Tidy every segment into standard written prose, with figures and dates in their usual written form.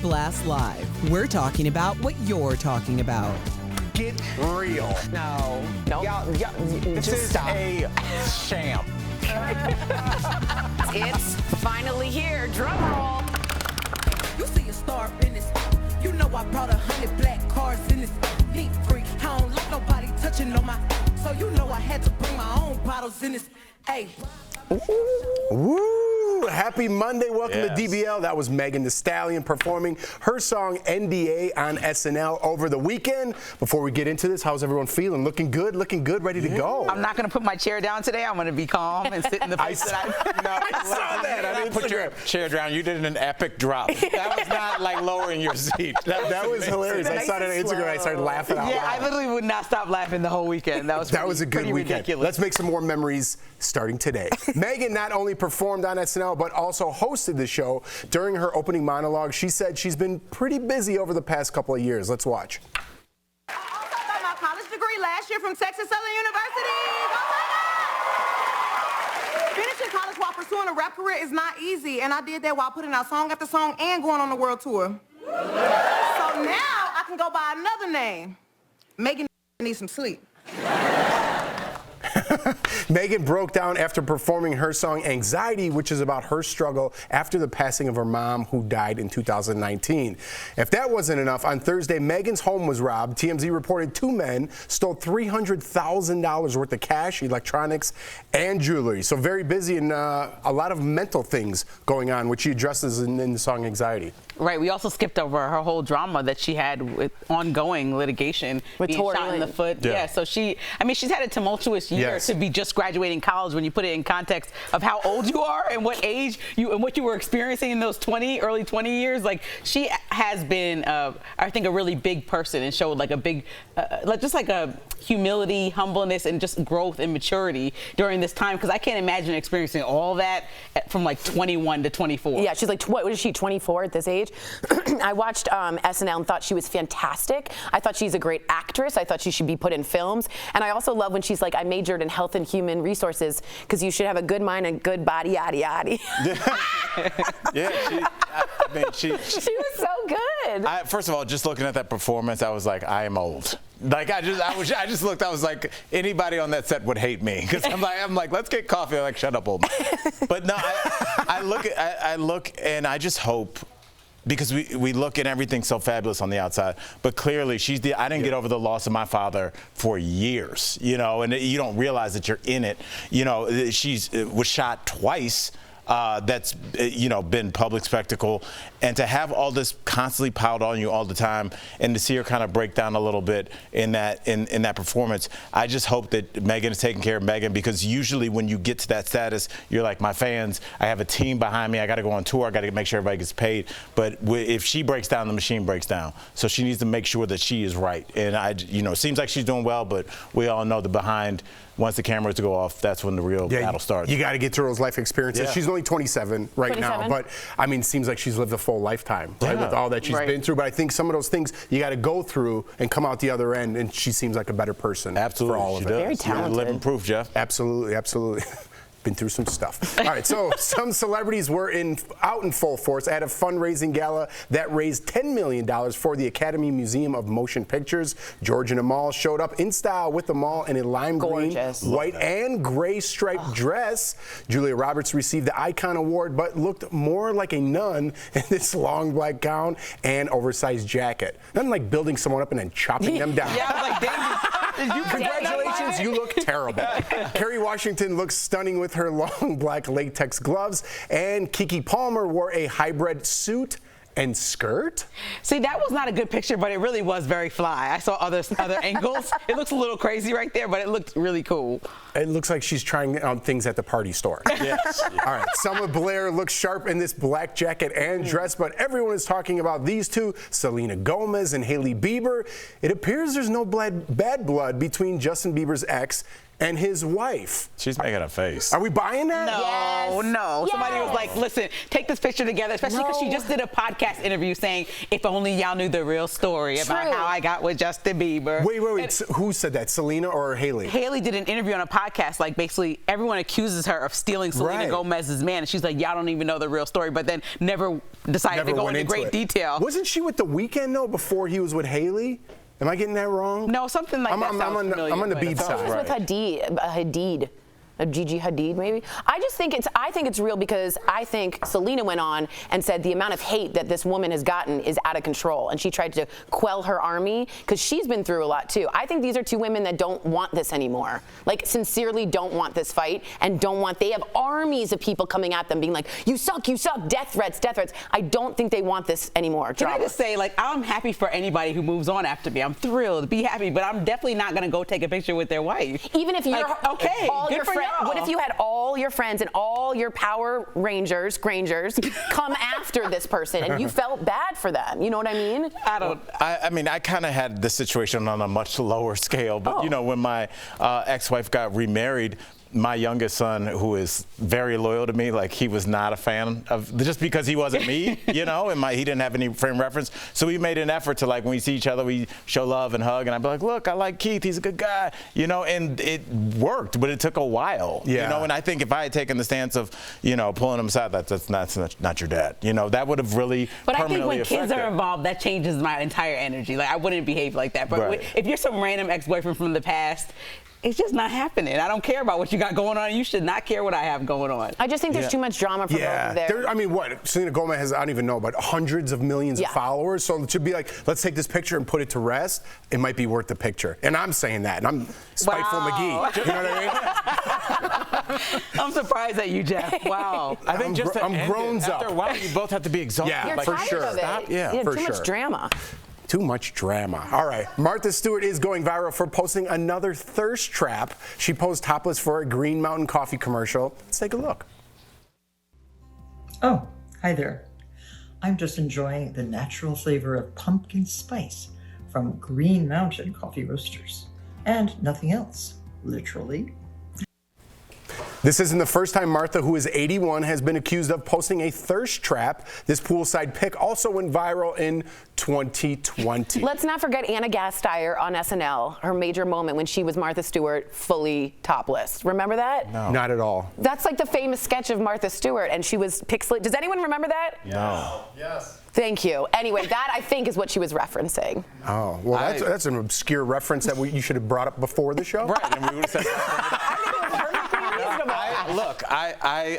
Blast Live. We're talking about what you're talking about. Get real. No. Y'all, This just is stop. a sham. It's finally here. Drum roll. You see a star in this. You know I brought 100 black cars in this. Neat freak. I don't like nobody touching on my. So you know I had to bring my own bottles in this. Hey. Woo! Happy Monday. Welcome Yes. to DBL. That was Megan Thee Stallion performing her song NDA on SNL over the weekend. Before we get into this, how's everyone feeling? Looking good, ready to go. I'm not going to put my chair down today. I'm going to be calm and sit in the place that I saw that. I didn't Put your chair down. You did an epic drop. That was not like lowering your seat. That was hilarious. I saw that on Instagram. I started laughing out Yeah, loud. I literally would not stop laughing the whole weekend. That was A good pretty weekend. ridiculous. Let's make some more memories starting today. Megan not only performed on SNL, but also hosted the show. During her opening monologue, she said she's been pretty busy over the past couple of years. Let's watch. I also got my college degree last year from Texas Southern University. Finishing college while pursuing a rap career is not easy, and I did that while putting out song after song and going on the world tour. So now I can go by another name. Megan needs some sleep. Megan broke down after performing her song Anxiety, which is about her struggle after the passing of her mom, who died in 2019. If that wasn't enough, on Thursday, Megan's home was robbed. TMZ reported two men stole $300,000 worth of cash, electronics, and jewelry. So very busy and a lot of mental things going on, which she addresses in the song Anxiety. Right. We also skipped over her whole drama that she had with ongoing litigation, With being Tory shot in the Lanez. foot. Yeah. So she's had a tumultuous year Yes. to be just graduating college when you put it in context of how old you are and what age you and what you were experiencing in those early 20 years. Like, she has been, I think, a really big person and showed like a big, just like a humility, humbleness, and just growth and maturity during this time. Because I can't imagine experiencing all that from like 21 to 24. Yeah, she's like, what is she, 24 at this age? I watched SNL and thought she was fantastic. I thought she's a great actress. I thought she should be put in films. And I also love when she's like, I majored in health and human resources because you should have a good mind and good body, yada, yada. Yeah, she She was so good. First of all, just looking at that performance, I was like, I am old. Like I just looked. I was like, anybody on that set would hate me because I'm like, let's get coffee. I'm like, shut up, old man. But no, I look and I just hope. Because we look at everything so fabulous on the outside, but clearly I didn't get over the loss of my father for years, and you don't realize that you're in it. She was shot twice. That's been public spectacle, and to have all this constantly piled on you all the time, and to see her kind of break down a little bit in that performance, I just hope that Megan is taking care of Megan, because usually when you get to that status, you're like, my fans, I have a team behind me, I got to go on tour, I got to make sure everybody gets paid. But if she breaks down, the machine breaks down. So she needs to make sure that she is right. And it seems like she's doing well, but we all know the behind. Once the cameras go off, that's when the real battle starts. You got to get through those life experiences. Yeah. She's only 27 right now, but I mean, seems like she's lived a full lifetime, right, with all that she's been through. But I think some of those things you got to go through and come out the other end, and she seems like a better person. Absolutely, for all of it. Very talented. Living proof, Jeff. Absolutely. Been through some stuff. All right, so some celebrities were out in full force at a fundraising gala that raised $10 million for the Academy Museum of Motion Pictures. George and Amal showed up in style with Amal in a lime green, white, and gray striped dress. Julia Roberts received the Icon Award, but looked more like a nun in this long black gown and oversized jacket. Nothing like building someone up and then chopping them down. Yeah, I was like, damn. Congratulations, you look terrible. Kerry Washington looks stunning with her long black latex gloves, and Keke Palmer wore a hybrid suit and skirt. See, that was not a good picture, but it really was very fly. I saw other angles. It looks a little crazy right there, but it looked really cool. It looks like she's trying out things at the party store. Yes. All right, Selma Blair looks sharp in this black jacket and dress, but everyone is talking about these two, Selena Gomez and Hailey Bieber. It appears there's no bad blood between Justin Bieber's ex and his wife. She's making a face. Are we buying that? No, Yes. no. Somebody was Yes. like, listen, take this picture together, especially because she just did a podcast interview saying, if only y'all knew the real story about True. how I got with Justin Bieber. Wait. Who said that? Selena or Haley? Haley did an interview on a podcast, like basically everyone accuses her of stealing Selena Right. Gomez's man. And she's like, y'all don't even know the real story, but then never decided to go went into great it. detail. Wasn't she with The Weeknd, though, before he was with Haley? Am I getting that wrong? No, something like that sounds familiar, I'm on the but- Beeb It side. was with Hadid. Gigi Hadid, maybe. I think it's real because I think Selena went on and said the amount of hate that this woman has gotten is out of control, and she tried to quell her army because she's been through a lot too. I think these are two women that don't want this anymore, like sincerely don't want this fight and don't want. They have armies of people coming at them, being like, "You suck, death threats." I don't think they want this anymore. Can I Drama. just say, like, I'm happy for anybody who moves on after me. I'm thrilled, be happy, but I'm definitely not gonna go take a picture with their wife. Even if you're like, okay, all good your for friends. y'all. What if you had all your friends and all your Power Rangers, Grangers, come after this person and you felt bad for them? You know what I mean? I mean, I kind of had this situation on a much lower scale, but you know, when my ex-wife got remarried, my youngest son, who is very loyal to me, like he was not a fan of, just because he wasn't me, you know, and he didn't have any frame reference. So we made an effort to, like, when we see each other, we show love and hug, and I'd be like, look, I like Keith, he's a good guy, you know, and it worked, but it took a while, you know, and I think if I had taken the stance of, you know, pulling him aside, that's not your dad, you know, that would have really But I think when permanently kids are affected. involved, that changes my entire energy. Like, I wouldn't behave like that. But Right. if you're some random ex-boyfriend from the past, it's just not happening. I don't care about what you got going on. You should not care what I have going on. I just think there's too much drama for both of them. I mean, what? Selena Gomez has, I don't even know, but hundreds of millions of followers. So to be like, let's take this picture and put it to rest, it might be worth the picture. And I'm saying that, and I'm Spiteful McGee. You know what I mean? I'm surprised at you, Jeff. Wow. I think I'm grown up. After a while, you both have to be exhausted. Yeah, You're like, for tired sure. of it. Yeah, for too sure. much drama. Too much drama. All right. Martha Stewart is going viral for posting another thirst trap. She posed topless for a Green Mountain coffee commercial. Let's take a look. Oh, hi there. I'm just enjoying the natural flavor of pumpkin spice from Green Mountain Coffee Roasters. And nothing else, literally. This isn't the first time Martha, who is 81, has been accused of posting a thirst trap. This poolside pic also went viral in 2020. Let's not forget Anna Gasteyer on SNL, her major moment when she was Martha Stewart fully topless. Remember that? No. Not at all. That's like the famous sketch of Martha Stewart, and she was pixelated. Does anyone remember that? No. Yes. Thank you. Anyway, that I think is what she was referencing. Oh, well, that's an obscure reference that you should have brought up before the show. Right, and we would have said.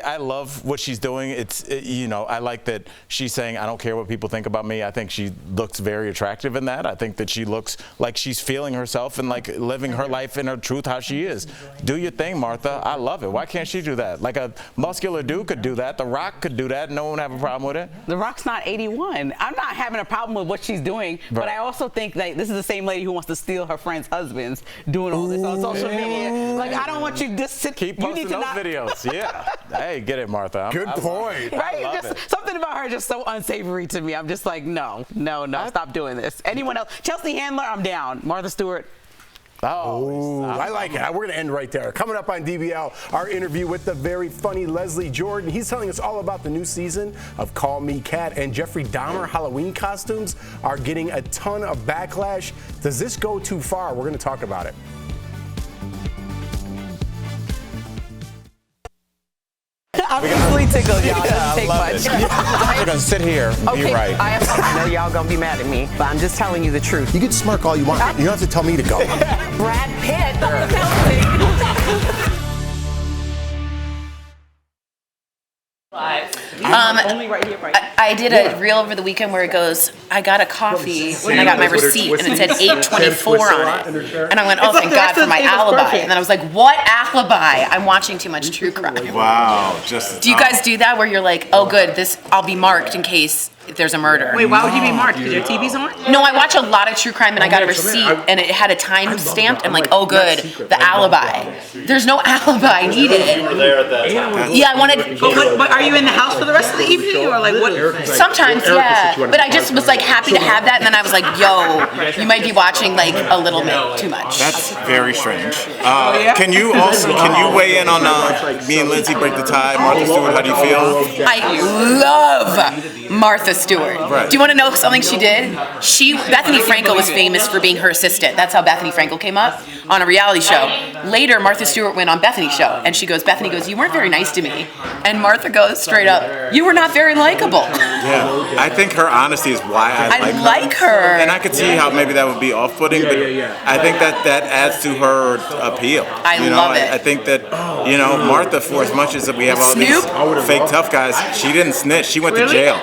I love what she's doing. You know, I like that she's saying, I don't care what people think about me. I think she looks very attractive in that. I think that she looks like she's feeling herself and like living her life in her truth, how she is. Do your thing, Martha. I love it. Why can't she do that? Like a muscular dude could do that. The Rock could do that. No one would have a problem with it. The Rock's not 81. I'm not having a problem with what she's doing, but I also think that this is the same lady who wants to steal her friends' husbands doing all this on social media. Like, I don't want you to just sit. Keep you posting need to those not, videos. Yeah. Hey, get it, Martha. Good point. Right? love Just it. something about her just so unsavory to me. I'm just like, no, stop doing this. Anyone else? Chelsea Handler, I'm down. Martha Stewart. Oh, I like it. We're going to end right there. Coming up on DBL, our interview with the very funny Leslie Jordan. He's telling us all about the new season of Call Me Kat, and Jeffrey Dahmer Halloween costumes are getting a ton of backlash. Does this go too far? We're going to talk about it. I'm easily tickled, y'all. It doesn't take much. We're going to sit here and be right. I know y'all gonna be mad at me, but I'm just telling you the truth. You can smirk all you want. You don't have to tell me to go. Brad Pitt on the penalty. Only right here, right I did a reel over the weekend where it goes, I got a coffee and I got my receipt and it said 8:24 on it. And I went, oh, thank God for my alibi. And then I was like, what alibi? I'm watching too much true crime. Wow. Do you guys do that where you're like, oh, good, I'll be marked in case there's a murder. Wait, why would you be marked? Because your TV's on? No, I watch a lot of true crime, and I got a receipt, and it had a time stamped. I'm like, oh, good, the alibi. There's no alibi needed. Yeah, I wanted. But are you in the house for the rest of the evening, or like what? Sometimes, yeah. But I just was like happy to have that, and then I was like, yo, you might be watching like a little bit too much. That's very strange. Can you weigh in on me and Lindsay break the tie? Martha Stewart, how do you feel? I love Martha Stewart. Right. Do you want to know something she did? Bethany Frankel was famous for being her assistant. That's how Bethany Frankel came up on a reality show. Later, Martha Stewart went on Bethany's show, and Bethany goes, you weren't very nice to me. And Martha goes straight up, you were not very likable. Yeah, I think her honesty is why I like her. And I could see how maybe that would be off-putting, but I think that adds to her appeal. I love it. I think that, Martha, for as much as we have all these fake tough guys, she didn't snitch. She went to jail.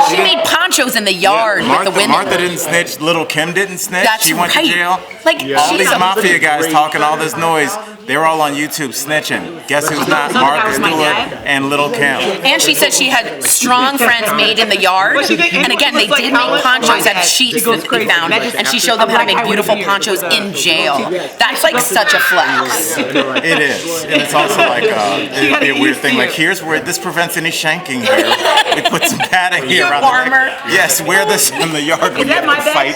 She made ponchos in the yard with the women. Martha didn't snitch. Little Kim didn't snitch. She went to jail. Like, all these mafia guys talking all this noise, they were all on YouTube snitching. Guess who's not? Martha Stewart and Little Kim. And she said she had strong friends made in the yard. And again, they did make ponchos at sheets that we found. And she showed them how to make beautiful ponchos in jail. That's like such a flex. It is. And it's also like, it'd be a weird thing. Like, here's where this prevents any shanking here. We put some padding here. Warmer. Yes, wear this in the yard when you have to fight.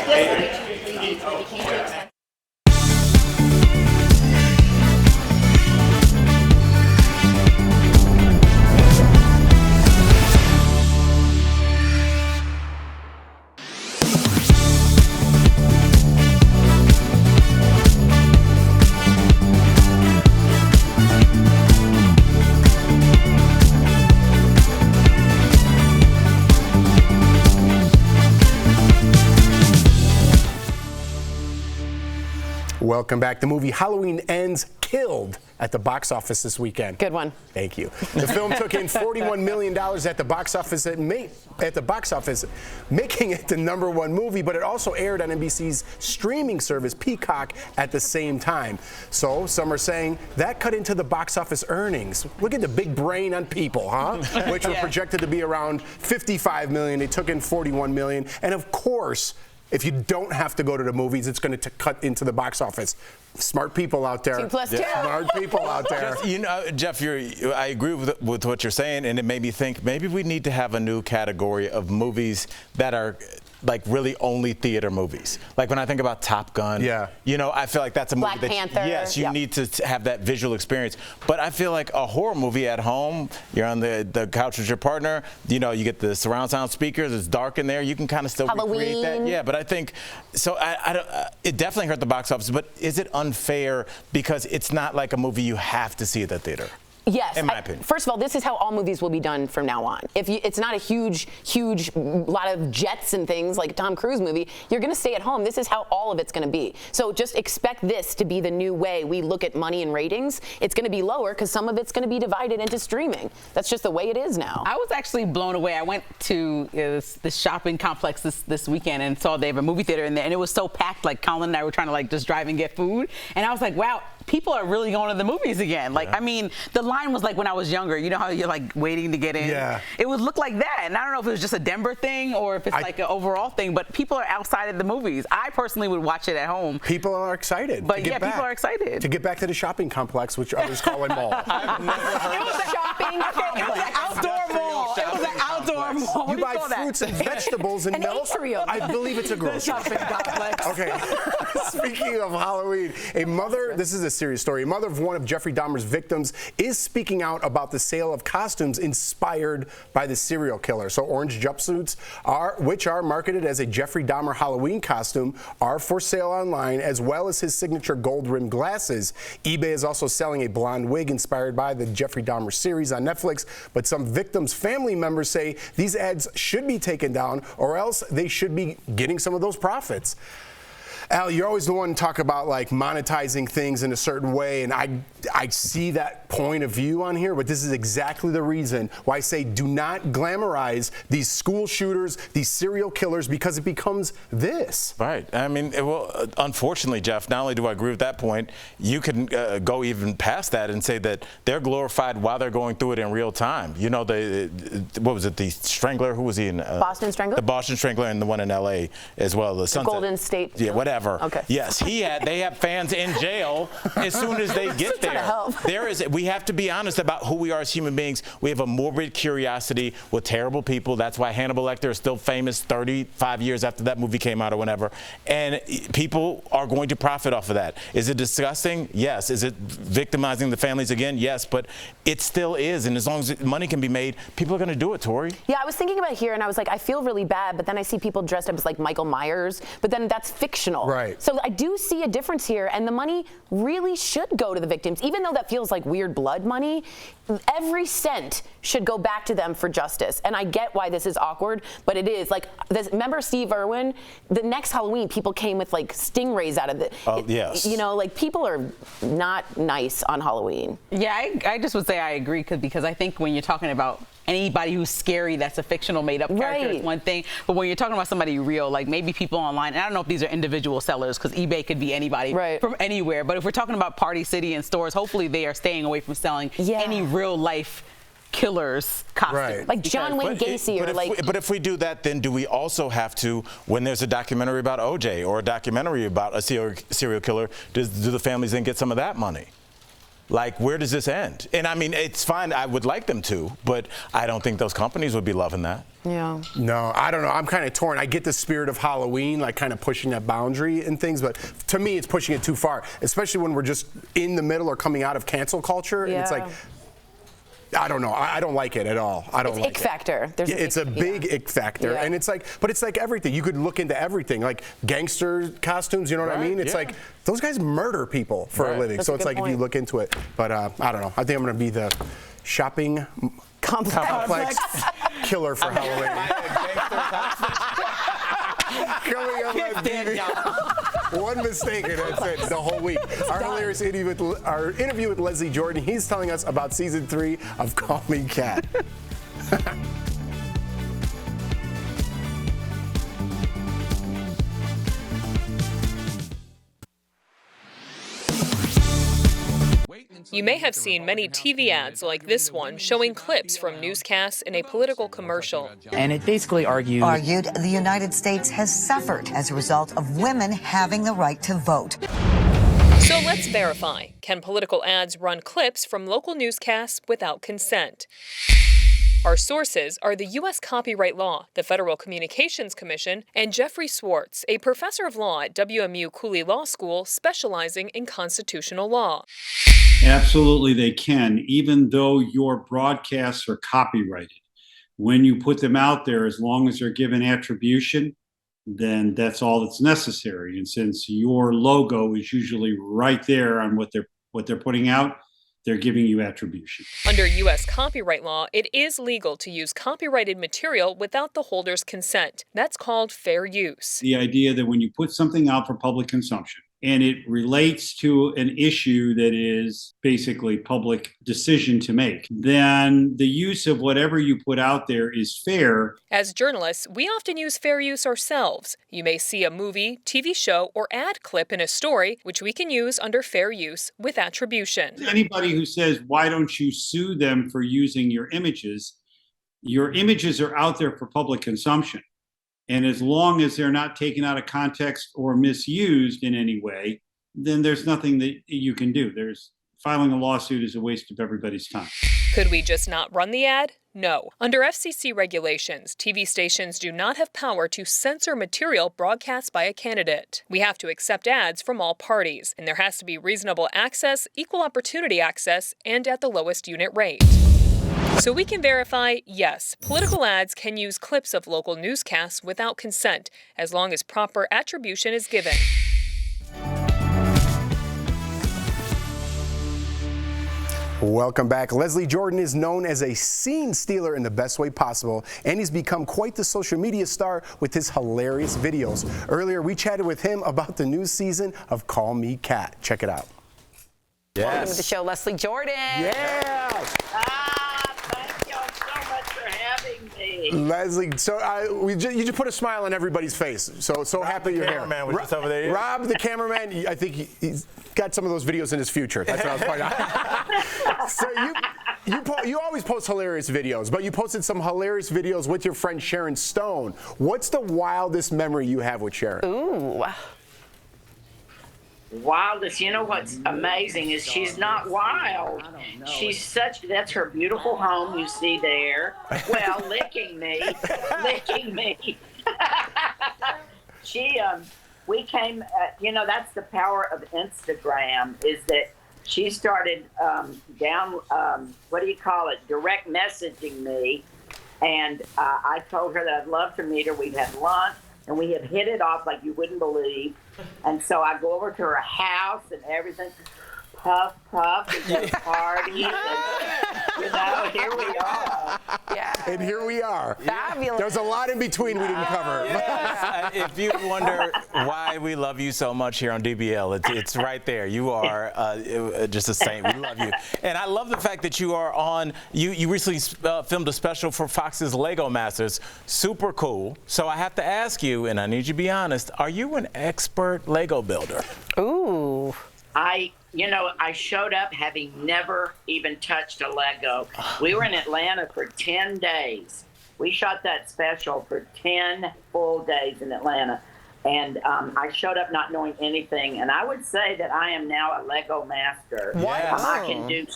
Welcome back. The movie Halloween Ends killed at the box office this weekend. Good one. Thank you. The film took in $41 million at the box office, making it the #1 movie, but it also aired on NBC's streaming service Peacock at the same time. So some are saying that cut into the box office earnings. Look at the big brain on people, huh? Which were projected to be around $55 million. They took in $41 million. And of course, if you don't have to go to the movies, it's going to cut into the box office. Smart people out there. 2+2. Smart people out there. Jeff, I agree with what you're saying, and it made me think maybe we need to have a new category of movies that are like really only theater movies. Like when I think about Top Gun, I feel like that's a movie Black Panther. Yes, you need to have that visual experience. But I feel like a horror movie at home, you're on the couch with your partner, you get the surround sound speakers, it's dark in there, you can kind of still recreate that. Yeah, but I think, so it definitely hurt the box office, but is it unfair because it's not like a movie you have to see at the theater? Yes. In my opinion. First of all, this is how all movies will be done from now on. It's not a huge lot of jets and things like a Tom Cruise movie. You're going to stay at home. This is how all of it's going to be. So just expect this to be the new way we look at money and ratings. It's going to be lower because some of it's going to be divided into streaming. That's just the way it is now. I was actually blown away. I went to the shopping complex this weekend and saw they have a movie theater in there, and it was so packed. Like Colin and I were trying to just drive and get food, and I was like, wow, people are really going to the movies again. Like, I mean, the line was like when I was younger. You know how you're like waiting to get in? Yeah. It would look like that. And I don't know if it was just a Denver thing or if it's like an overall thing, but people are outside of the movies. I personally would watch it at home. People are excited. But yeah, people are excited. To get back to the shopping complex, which others call a mall. It was a shopping complex. It was an outdoor mall. It was an outdoor mall. You buy fruits and vegetables and milk. I believe it's a grocery shopping complex. Okay. Speaking of Halloween, this is a serious story. A mother of one of Jeffrey Dahmer's victims is speaking out about the sale of costumes inspired by the serial killer. So orange jumpsuits, which are marketed as a Jeffrey Dahmer Halloween costume, are for sale online, as well as his signature gold-rimmed glasses. eBay is also selling a blonde wig inspired by the Jeffrey Dahmer series on Netflix, but some victims' family members say these ads should be taken down or else they should be getting some of those profits. Al, you're always the one to talk about like monetizing things in a certain way, and I see that point of view on here, but this is exactly the reason why I say do not glamorize these school shooters, these serial killers, because it becomes this. Right. I mean, well, unfortunately, Jeff, not only do I agree with that point, you can go even past that and say that they're glorified while they're going through it in real time. You know, what was it, the Strangler? Who was he in? Boston Strangler? The Boston Strangler and the one in L.A. as well. The Sunset. Golden State. Yeah, whatever. Okay. Yes, they have fans in jail as soon as they get there. We have to be honest about who we are as human beings. We have a morbid curiosity with terrible people. That's why Hannibal Lecter is still famous 35 years after that movie came out or whatever. And people are going to profit off of that. Is it disgusting? Yes. Is it victimizing the families again? Yes. But it still is. And as long as money can be made, people are going to do it, Tori. Yeah, I was thinking about it here, and I was like, I feel really bad, but then I see people dressed up as like Michael Myers, but then that's fictional. Right. So I do see a difference here, and the money really should go to the victims, even though that feels like weird blood money. Every cent should go back to them for justice. And I get why this is awkward, but it is. Like, remember Steve Irwin? The next Halloween, people came with like stingrays out of it. Oh, yes. You know, like people are not nice on Halloween. Yeah, I just would say I agree because I think when you're talking about anybody who's scary that's a fictional made-up character is one thing, but when you're talking about somebody real, like maybe people online, and I don't know if these are individual sellers because eBay could be anybody from anywhere, but if we're talking about Party City and stores, hopefully they are staying away from selling any real life killers costumes. Like John Wayne Gacy But if we do that, then do we also have to, when there's a documentary about OJ or a documentary about a serial killer, do the families then get some of that money? Like, where does this end? And I mean, it's fine. I would like them to, but I don't think those companies would be loving that. Yeah. No, I don't know. I'm kind of torn. I get the spirit of Halloween, like kind of pushing that boundary and things, but to me, it's pushing it too far, especially when we're just in the middle or coming out of cancel culture. And it's like, I don't know. I don't like it at all. I don't like it. It's ick factor. It's a big ick factor. And it's like, but it's like everything. You could look into everything, like gangster costumes, you know what I mean? It's like, those guys murder people for a living. So it's like, if you look into it. But I don't know. I think I'm going to be the shopping complex killer for Halloween. Coming up on DBL. One mistake and that's it, the whole week. Our hilarious interview with Leslie Jordan. He's telling us about season 3 of Call Me Kat. You may have seen many TV ads like this one showing clips from newscasts in a political commercial. And it basically argued the United States has suffered as a result of women having the right to vote. So let's verify. Can political ads run clips from local newscasts without consent? Our sources are the U.S. copyright law, the Federal Communications Commission, and Jeffrey Swartz, a professor of law at WMU Cooley Law School specializing in constitutional law. Absolutely, they can, even though your broadcasts are copyrighted. When you put them out there, as long as they're given attribution, then that's all that's necessary. And since your logo is usually right there on what they're putting out, they're giving you attribution. Under U.S. copyright law, it is legal to use copyrighted material without the holder's consent. That's called fair use. The idea that when you put something out for public consumption, and it relates to an issue that is basically public decision to make, then the use of whatever you put out there is fair. As journalists, we often use fair use ourselves. You may see a movie, TV show, or ad clip in a story, which we can use under fair use with attribution. Anybody who says, why don't you sue them for using your images are out there for public consumption. And as long as they're not taken out of context or misused in any way, then there's nothing that you can do. Filing a lawsuit is a waste of everybody's time. Could we just not run the ad? No. Under FCC regulations, TV stations do not have power to censor material broadcast by a candidate. We have to accept ads from all parties, and there has to be reasonable access, equal opportunity access, and at the lowest unit rate. So we can verify, yes, political ads can use clips of local newscasts without consent, as long as proper attribution is given. Welcome back. Leslie Jordan is known as a scene stealer in the best way possible, and he's become quite the social media star with his hilarious videos. Earlier, we chatted with him about the new season of Call Me Kat. Check it out. Yes. Welcome to the show, Leslie Jordan. Yeah. Thank y'all so much for having me. Leslie, so you just put a smile on everybody's face. So happy you're here. Cameraman was just over there. Yeah. Rob, the cameraman, I think he's got some of those videos in his future. That's what I was pointing out. So you always post hilarious videos, but you posted some hilarious videos with your friend Sharon Stone. What's the wildest memory you have with Sharon? Ooh. Wildest, you know what's amazing is she's not wild. That's her beautiful home you see there. Well, licking me. We came, that's the power of Instagram, is that she started direct messaging me. And I told her that I'd love to meet her. We've had lunch, and we have hit it off like you wouldn't believe. And so I go over to her house and everything. Puff, and go party. And, here we are. Yeah. And here we are. Fabulous. There's a lot in between we didn't cover. Yes. If you wonder why we love you so much here on DBL, it's right there. You are just a saint. We love you. And I love the fact that you are on, you recently filmed a special for Fox's Lego Masters. Super cool. So I have to ask you, and I need you to be honest, are you an expert Lego builder? Ooh. I showed up having never even touched a Lego. We were in Atlanta for 10 days. We shot that special for 10 full days in Atlanta. And I showed up not knowing anything. And I would say that I am now a Lego master. Yes. I can do.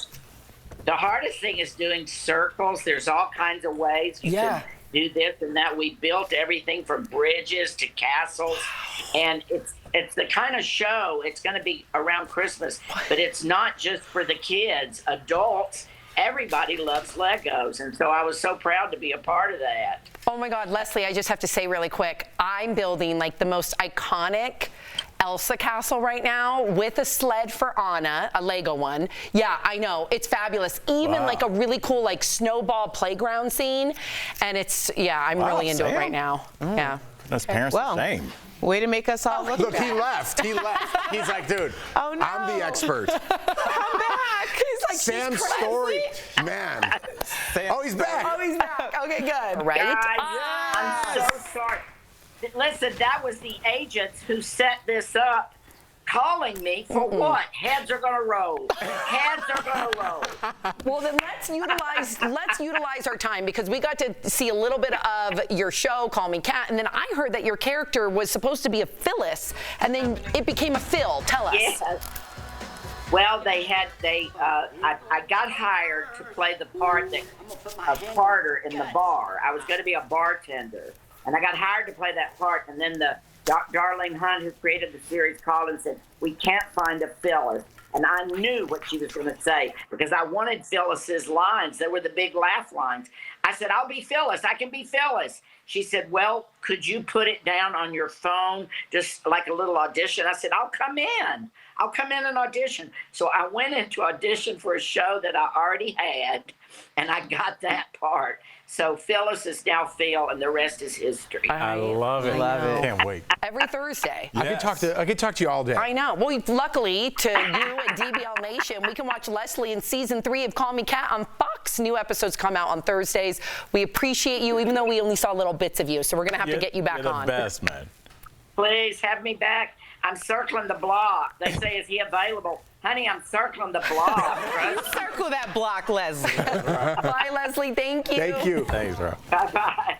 The hardest thing is doing circles. There's all kinds of ways you can do this and that. We built everything from bridges to castles. And it's the kind of show, it's going to be around Christmas, but it's not just for the kids. Adults, everybody loves Legos, and so I was so proud to be a part of that. Oh my God, Leslie, I just have to say really quick, I'm building like the most iconic Elsa castle right now with a sled for Anna, a Lego one. Yeah, I know, it's fabulous. Even like a really cool like snowball playground scene, and I'm really into it right now. Yeah. Those parents are shame. Way to make us all look He left. He's like, dude, oh, no. I'm the expert. Come back. He's like, Sam's story. Man. He's back. Oh, he's back. Okay, good. Right? Guys, I'm so sorry. Listen, that was the agents who set this up, calling me for what? Heads are gonna roll. Heads are gonna roll. Well, then let's utilize our time, because we got to see a little bit of your show, Call Me Kat, and then I heard that your character was supposed to be a Phyllis, and then it became a Phil. Tell us. Yes. Well, I got hired to play the part of Carter in the bar. I was going to be a bartender, and I got hired to play that part, and then the Darlene Hunt, who created the series, called and said, we can't find a Phyllis. And I knew what she was going to say, because I wanted Phyllis's lines. They were the big laugh lines. I said, I'll be Phyllis. I can be Phyllis. She said, well, could you put it down on your phone, just like a little audition? I said, I'll come in. I'll come in and audition. So I went in to audition for a show that I already had, and I got that part. So Phyllis is now Phil, and the rest is history. I love it. Can't wait. Every Thursday. Yes. I could talk to you all day. I know. Well, luckily to you and DBL Nation, we can watch Leslie in season 3 of Call Me Kat on Fox. New episodes come out on Thursdays. We appreciate you, even though we only saw little bits of you. So we're going to have to get you back you're on. the best, man. Please have me back. I'm circling the block. They say, is he available? Honey, I'm circling the block. You circle that block, Leslie. Bye, Leslie. Thank you. Thank you. Thanks, bro. Bye-bye.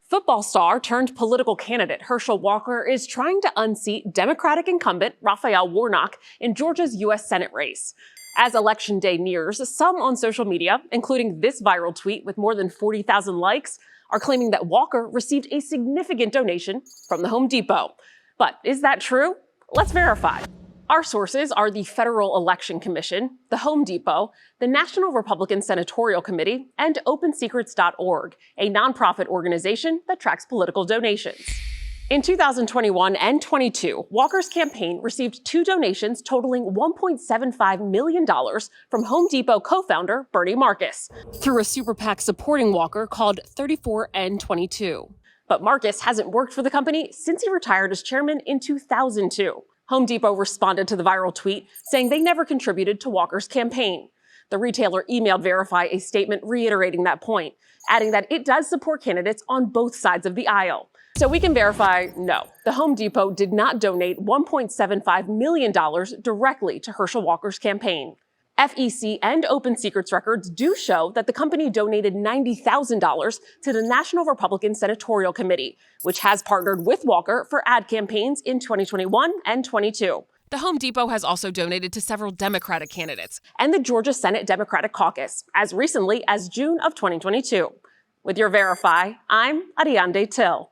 Football star turned political candidate Herschel Walker is trying to unseat Democratic incumbent Raphael Warnock in Georgia's U.S. Senate race. As Election Day nears, some on social media, including this viral tweet with more than 40,000 likes, are claiming that Walker received a significant donation from the Home Depot. But is that true? Let's verify. Our sources are the Federal Election Commission, the Home Depot, the National Republican Senatorial Committee, and OpenSecrets.org, a nonprofit organization that tracks political donations. In 2021 and 22, Walker's campaign received 2 donations totaling $1.75 million from Home Depot co-founder Bernie Marcus through a super PAC supporting Walker called 34N22. But Marcus hasn't worked for the company since he retired as chairman in 2002. Home Depot responded to the viral tweet saying they never contributed to Walker's campaign. The retailer emailed Verify a statement reiterating that point, adding that it does support candidates on both sides of the aisle. So we can verify, no, the Home Depot did not donate $1.75 million directly to Herschel Walker's campaign. FEC and Open Secrets records do show that the company donated $90,000 to the National Republican Senatorial Committee, which has partnered with Walker for ad campaigns in 2021 and 22. The Home Depot has also donated to several Democratic candidates and the Georgia Senate Democratic Caucus as recently as June of 2022. With your Verify, I'm Ariande Till.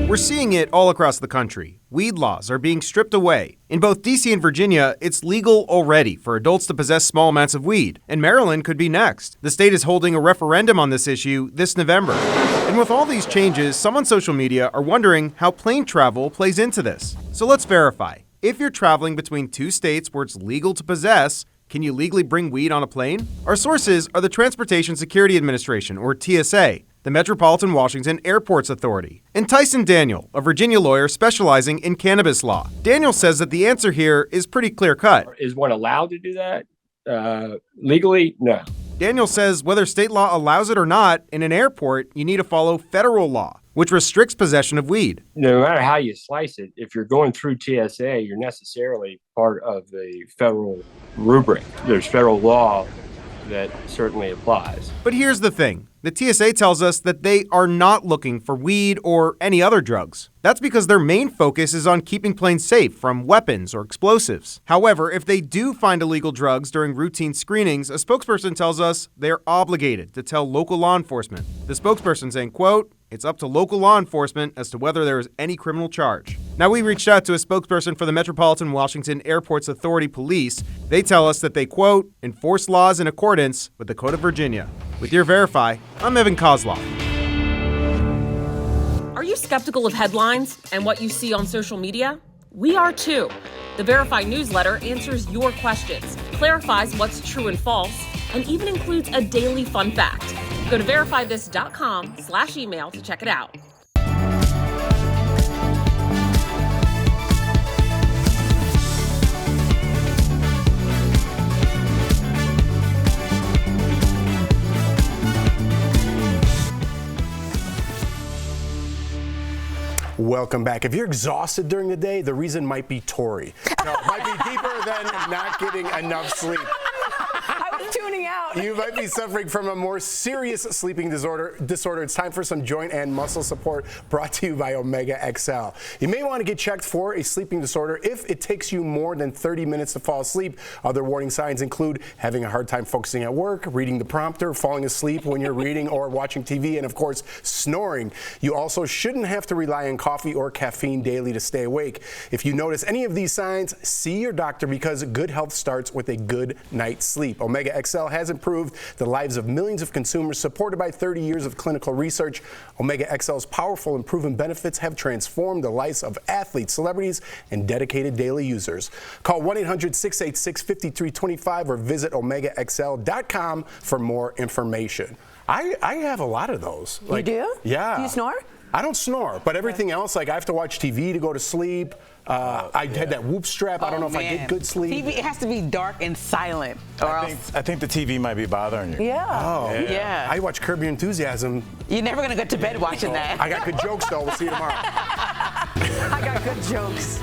We're seeing it all across the country. Weed laws are being stripped away. In both D.C. and Virginia, it's legal already for adults to possess small amounts of weed, and Maryland could be next. The state is holding a referendum on this issue this November. And with all these changes, some on social media are wondering how plane travel plays into this. So let's verify. If you're traveling between 2 states where it's legal to possess, can you legally bring weed on a plane? Our sources are the Transportation Security Administration, or TSA, the Metropolitan Washington Airports Authority, and Tyson Daniel, a Virginia lawyer specializing in cannabis law. Daniel says that the answer here is pretty clear-cut. Is one allowed to do that? Legally, no. Daniel says whether state law allows it or not, in an airport, you need to follow federal law, which restricts possession of weed. No matter how you slice it, if you're going through TSA, you're necessarily part of the federal rubric. There's federal law that certainly applies. But here's the thing. The TSA tells us that they are not looking for weed or any other drugs. That's because their main focus is on keeping planes safe from weapons or explosives. However, if they do find illegal drugs during routine screenings, a spokesperson tells us they're obligated to tell local law enforcement. The spokesperson saying, quote, "It's up to local law enforcement as to whether there is any criminal charge." Now, we reached out to a spokesperson for the Metropolitan Washington Airports Authority Police. They tell us that they, quote, "enforce laws in accordance with the Code of Virginia." With your Verify, I'm Evan Kozloff. Are you skeptical of headlines and what you see on social media? We are too. The Verify newsletter answers your questions, clarifies what's true and false, and even includes a daily fun fact. Go to verifythis.com/email to check it out. Welcome back. If you're exhausted during the day, the reason might be Tori. No, it might be deeper than not getting enough sleep. I was tuning out. You might be suffering from a more serious sleeping disorder. It's time for some joint and muscle support brought to you by Omega XL. You may want to get checked for a sleeping disorder if it takes you more than 30 minutes to fall asleep. Other warning signs include having a hard time focusing at work, reading the prompter, falling asleep when you're reading or watching TV, and of course, snoring. You also shouldn't have to rely on coffee or caffeine daily to stay awake. If you notice any of these signs, see your doctor because good health starts with a good night's sleep. Omega XL has improved the lives of millions of consumers, supported by 30 years of clinical research. Omega XL's powerful and proven benefits have transformed the lives of athletes, celebrities, and dedicated daily users. Call 1-800-686-5325 or visit OmegaXL.com for more information. I have a lot of those. You do? Yeah. Do you snore? I don't snore, but everything else, like I have to watch TV to go to sleep. I had that Whoop strap. I don't know if I get good sleep. TV, it has to be dark and silent. I think the TV might be bothering you. Yeah. Oh, yeah. I watch Curb Your Enthusiasm. You're never going to go to bed watching that. I got good jokes, though. We'll see you tomorrow. I got good jokes.